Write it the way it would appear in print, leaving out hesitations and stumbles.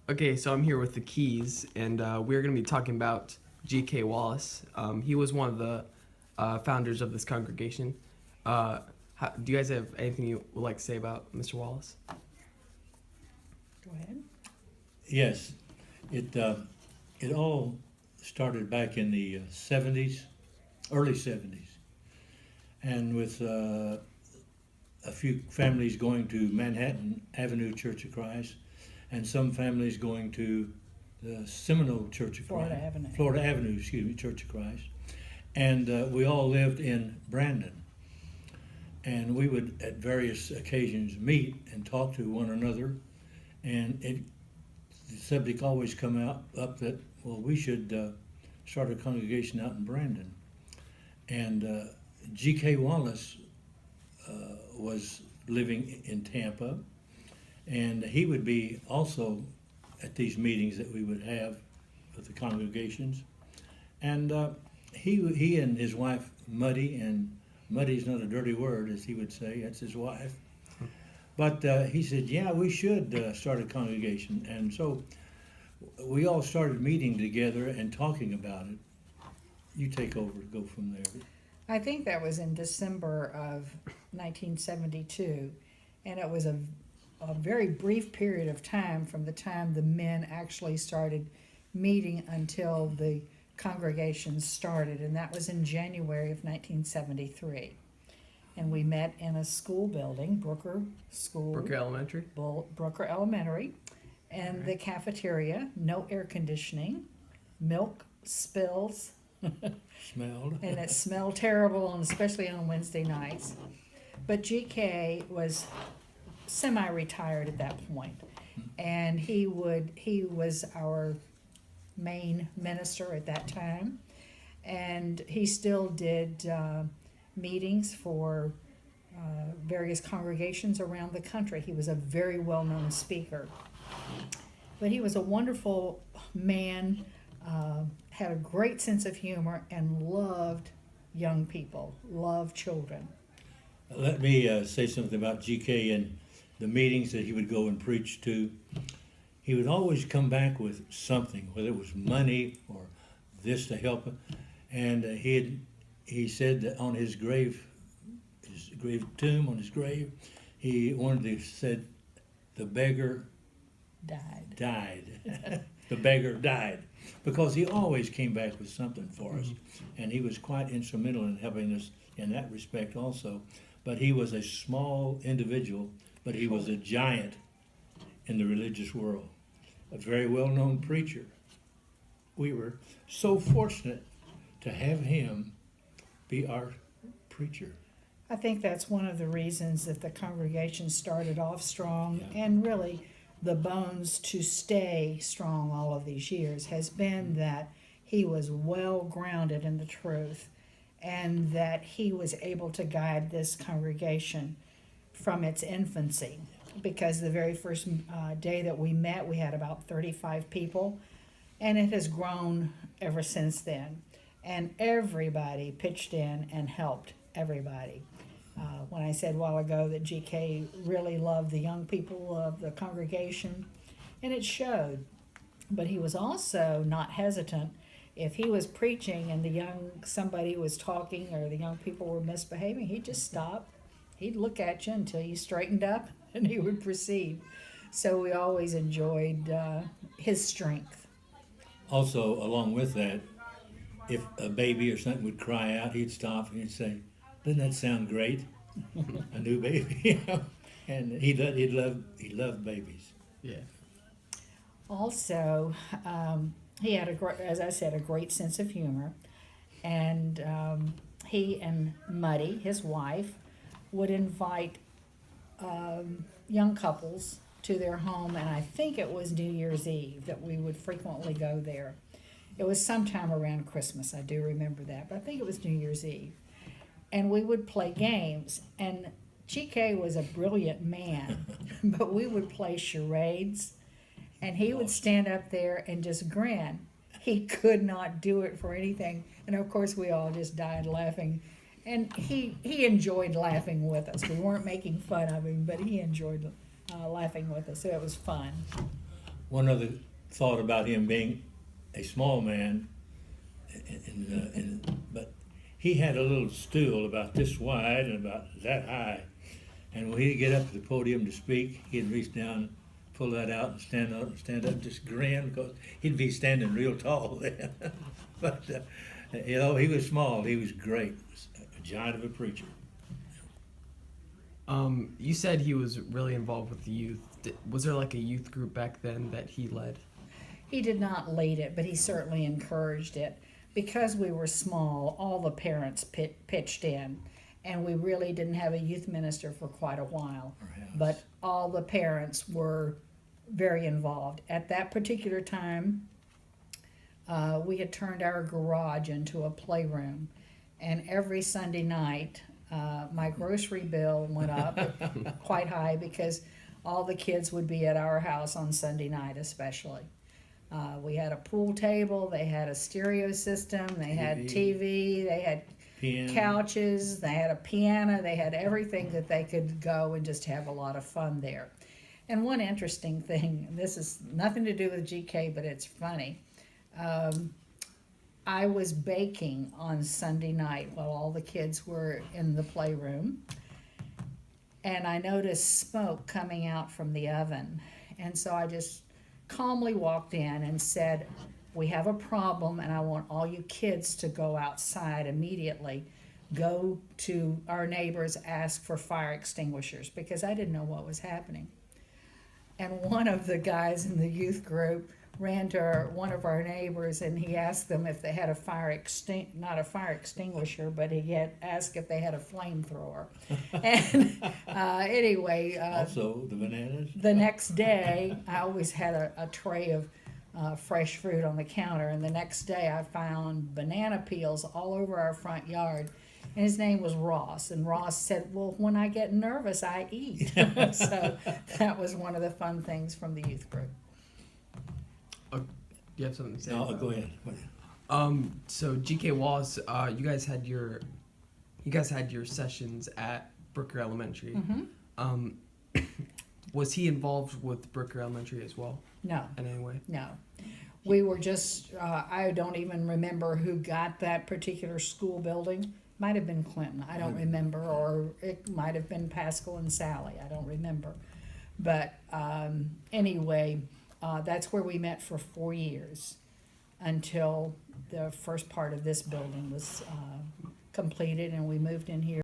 Okay, so I'm here with the Keys, and we're going to be talking about GK Wallace. He was one of the founders of this congregation. Do you guys have anything you would like to say about Mr. Wallace? Go ahead. Yes, it all started back in the 70s, early 70s, and with a few families going to Manhattan Avenue Church of Christ, and some families going to the Seminole Church of Christ, Florida Avenue, Church of Christ, and we all lived in Brandon, and we would at various occasions meet and talk to one another, and the subject always come up that, well, we should start a congregation out in Brandon. And GK Wallace was living in Tampa, and he would be also at these meetings that we would have with the congregations. And he and his wife Muddy, and Muddy's not a dirty word, as he would say, that's his wife. But he said, yeah, we should start a congregation. And so we all started meeting together and talking about it. You take over, go from there. I think that was in December of 1972, and it was a very brief period of time from the time the men actually started meeting until the congregation started, and that was in January of 1973. And we met in a school building, Brooker Elementary. Brooker Elementary, and the cafeteria, no air conditioning, milk spills, Smelled. and it smelled terrible, and especially on Wednesday nights. But GK was semi-retired at that point, and he was our main minister at that time, and he still did meetings for various congregations around the country. He was a very well-known speaker, but he was a wonderful man, had a great sense of humor, and loved young people, loved children. Let me say something about GK and the meetings that he would go and preach to. He would always come back with something, whether it was money or this to help him. And he said that on his grave tomb, on his grave, he wanted to said, the beggar died. The beggar died. Because he always came back with something for us. And he was quite instrumental in helping us in that respect also. But he was a small individual, but he was a giant in the religious world. A very well-known preacher. We were so fortunate to have him be our preacher. I think that's one of the reasons that the congregation started off strong, Yeah. and really the bones to stay strong all of these years has been that he was well grounded in the truth, and that he was able to guide this congregation from its infancy. Because the very first day that we met, we had about 35 people, and it has grown ever since then. And everybody pitched in and helped everybody. When I said a while ago that GK really loved the young people of the congregation, and it showed. But he was also not hesitant. If he was preaching and somebody was talking or the young people were misbehaving, he'd just stop. He'd look at you until you straightened up, and he would proceed. So we always enjoyed his strength. Also, along with that, if a baby or something would cry out, he'd stop and he'd say, doesn't that sound great? A new baby, you know? And he loved babies. Yeah. Also, he had as I said, a great sense of humor, and he and Muddy, his wife, would invite young couples to their home, and I think it was New Year's Eve that we would frequently go there. It was sometime around Christmas, I do remember that, but I think it was New Year's Eve. And we would play games, and GK was a brilliant man, but we would play charades, and he would stand up there and just grin. He could not do it for anything, and of course we all just died laughing. And he enjoyed laughing with us. We weren't making fun of him, but he enjoyed laughing with us, so it was fun. one other thought about him being a small man, but he had a little stool about this wide and about that high. And when he'd get up to the podium to speak, he'd reach down, pull that out, and stand up, and just grin, because he'd be standing real tall then. But you know, he was small. He was great. A giant of a preacher. You said he was really involved with the youth. Was there like a youth group back then that he led? He did not lead it, but he certainly encouraged it. Because we were small, all the parents pitched in, and we really didn't have a youth minister for quite a while. Perhaps. But all the parents were very involved. At that particular time, we had turned our garage into a playroom, and every Sunday night, my grocery bill went up quite high because all the kids would be at our house on Sunday night especially. We had a pool table, they had a stereo system, they had TV, they had Piano. couches, they had a piano, they had everything that they could go and just have a lot of fun there. And one interesting thing, this is nothing to do with GK, but it's funny. I was baking on Sunday night while all the kids were in the playroom, and I noticed smoke coming out from the oven. And so I just calmly walked in and said, "We have a problem, and I want all you kids to go outside immediately. Go to our neighbors, ask for fire extinguishers," because I didn't know what was happening. And one of the guys in the youth group ran to one of our neighbors, and he asked them if they had a not a fire extinguisher, but he had asked if they had a flamethrower. And anyway, Also, the bananas. the next day, I always had a tray of fresh fruit on the counter, and the next day I found banana peels all over our front yard. And his name was Ross, and Ross said, "Well, when I get nervous, I eat." So that was one of the fun things from the youth group. Do you have something to say? No, about go that? ahead. So GK Wallace, you guys had your sessions at Brooker Elementary. Mm-hmm. Was he involved with Brooker Elementary as well No, in any way? no. We were just, I don't even remember who got that particular school building. Might have been Clinton, I don't remember, or it might have been Pascal and Sally, I don't remember. But anyway, that's where we met for 4 years until the first part of this building was completed, and we moved in here